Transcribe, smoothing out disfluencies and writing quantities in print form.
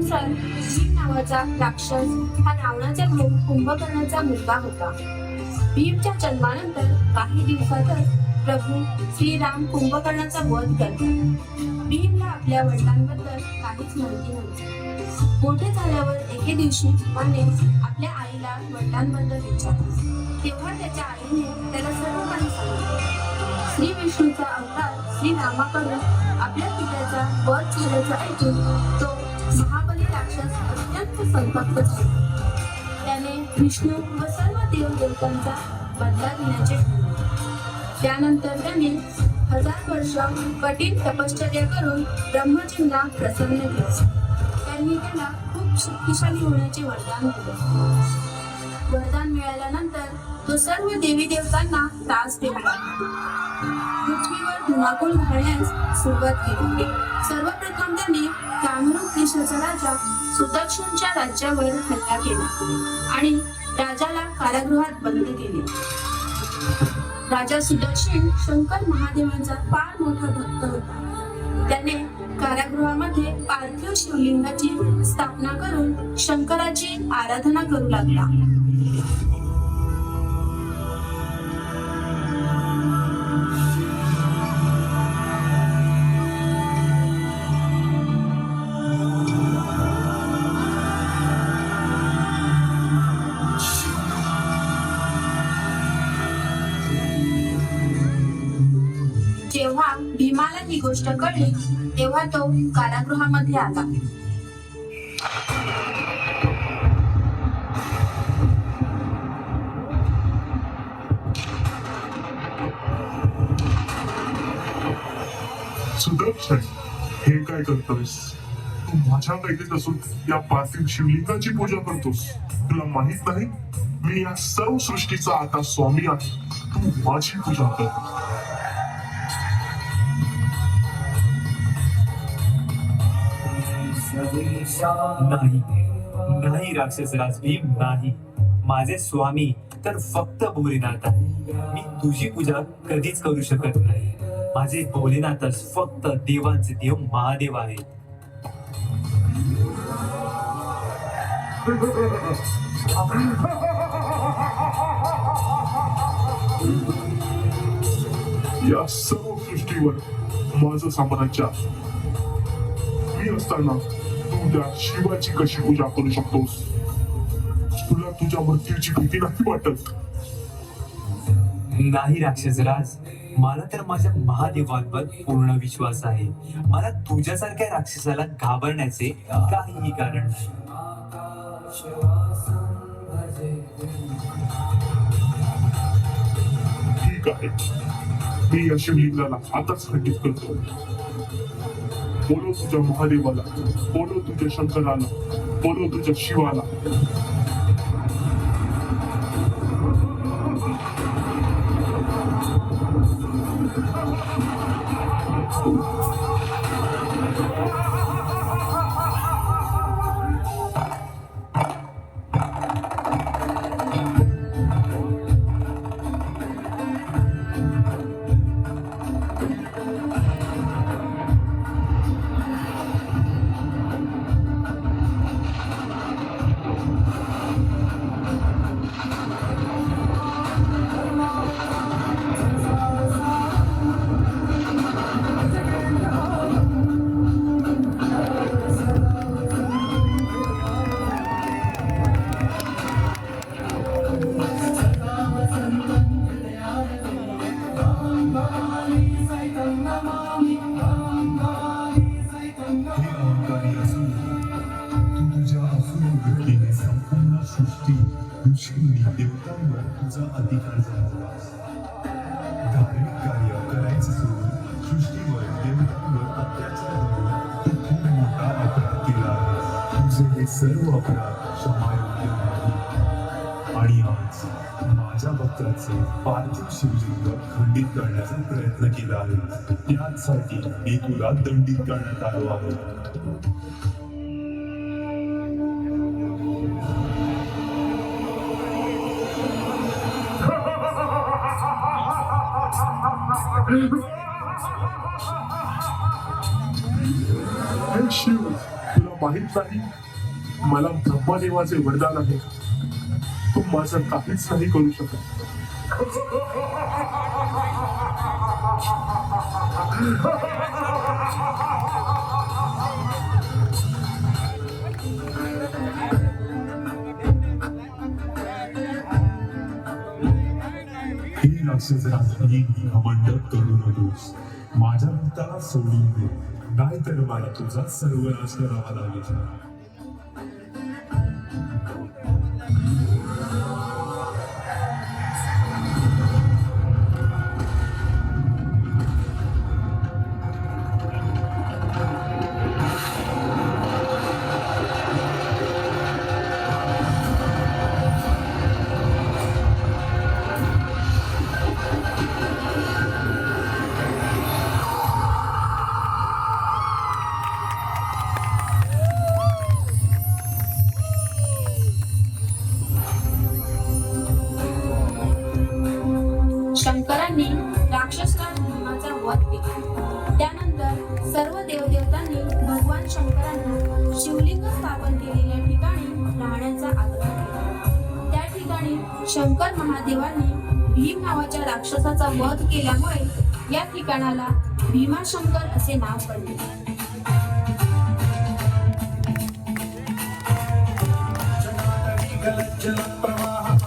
कथेनुसार भीम नावाचा राक्षस हा रावणाचा भाऊ कुंभकर्णाचा मुलगा होता. भीमच्या जन्मानंतर काही दिवसातच प्रभू श्रीराम कुंभकर्णाचा वध करतात. भीमला आपल्या वडिलांबद्दल काहीच माहिती नव्हती. मोठे झाल्यावर एके दिवशी भीमाने आपल्या आईला वडिलांबद्दल विचारले. तेव्हा त्याच्या आईने त्याला सर्व काही सांगितले. श्री विष्णूचा अवतार श्री रामाकडून आपल्या पित्याचा वध झाल्याचं ऐकून तो महाबली राक्षस अत्यंत संतप्त झाला. त्याने विष्णू व सर्व देवदेवतांचा बदला घेण्याचे ठरवले. त्यानंतर त्याने 1000 वर्ष कठीण तपश्चर्या करून ब्रह्मजींना प्रसन्न केले. त्यांनी त्याला खूप शक्तिशाली होण्याचे वरदान दिले. वरदान मिळाल्यानंतर तो सर्व देवी देवतांना त्रास देऊ लागला. पृथ्वीवर धुमाकूळ घालण्यास सुरुवात केली. सर्वप्रथम त्याने कामरूप देशाचा राजा सुदक्षिणच्या राज्यावर हल्ला केला आणि राजाला कारागृहात बंद केले. राजा सुदक्षिण शंकर महादेवांचा फार मोठा भक्त होता. त्याने कारागृहामध्ये पार्थिव शिवलिंगाची स्थापना करून शंकराची आराधना करू लागला. जेव्हा भीमाला ही गोष्ट कळली तेव्हा तो कारागृहामध्ये आला. सुदर्शन, हे काय करतोस? तू माझ्या कैदेत असून या पार्थिव शिवलिंगाची पूजा करतोस. तुला माहित नाही मी या सर्व सृष्टीचा आता स्वामी आहे. तू माझी पूजा कर. नाही नाही राक्षसराज भीम, नाही. माझे स्वामी तर फक्त भोलेनाथ आहे. मी तुझी पूजा कधीच करू शकत नाही. माझे भोलेनाथच फक्त देवांचे देव महादेव आहेत. या सर्व सृष्टीवर माझं साम्राज्य आहे. मी असताना तू त्या शिवाची कशी पूजा करू शकतोस? तुला तुझ्या मृत्यूची भीती नाही वाटत? नाही राक्षसराज, मला तर माझ्या महादेवांवर पूर्ण विश्वास आहे. मला तुझ्यासारख्या राक्षसाला घाबरण्याचे काहीही कारण नाही. ठीक आहे, मी या शिवलिंगाला आताच खंडित करतो. बोलो तुझ्या महादेवाला, बोलो तुझ्या शंकराला, बोलो तुझ्या शिवाला. देवतांवर तुझा अधिकार जमवलास. धार्मिक कार्य करायचं सोडून सृष्टीवर देवतांवर अत्याचार करून तू खूप मोठा अपराध केला आहे. तुझे हे सर्व अपराध क्षमायोग्य नाही. आणि आज माझ्या भक्ताचे पार्थिव शिवलिंग खंडित करण्याचा प्रयत्न केला आहे. त्यासाठी मी तुला दंडित करण्यात आलो आहे. हे शिव, तुला माहित नाही मला ब्रह्मदेवाचे वरदान आहे तू माझं काहीच नाही करू शकत हे राक्षस रात्री घमंड करू नकोस माझ्या भक्ताला सोडून दे नाहीतर मला तुझा सर्वनाश करावा लागेल शंकरांनी राक्षसराज भीमाचा वध केला त्यानंतर सर्व देवदेवतांनी भगवान शंकरांना शिवलिंग स्थापन केलेल्या ठिकाणी राहण्याचा आग्रह केला त्या ठिकाणी शंकर महादेवांनी भीम नावाच्या राक्षसाचा वध केल्यामुळे या ठिकाणाला भीमाशंकर असे नाव पडले जलप्रवाह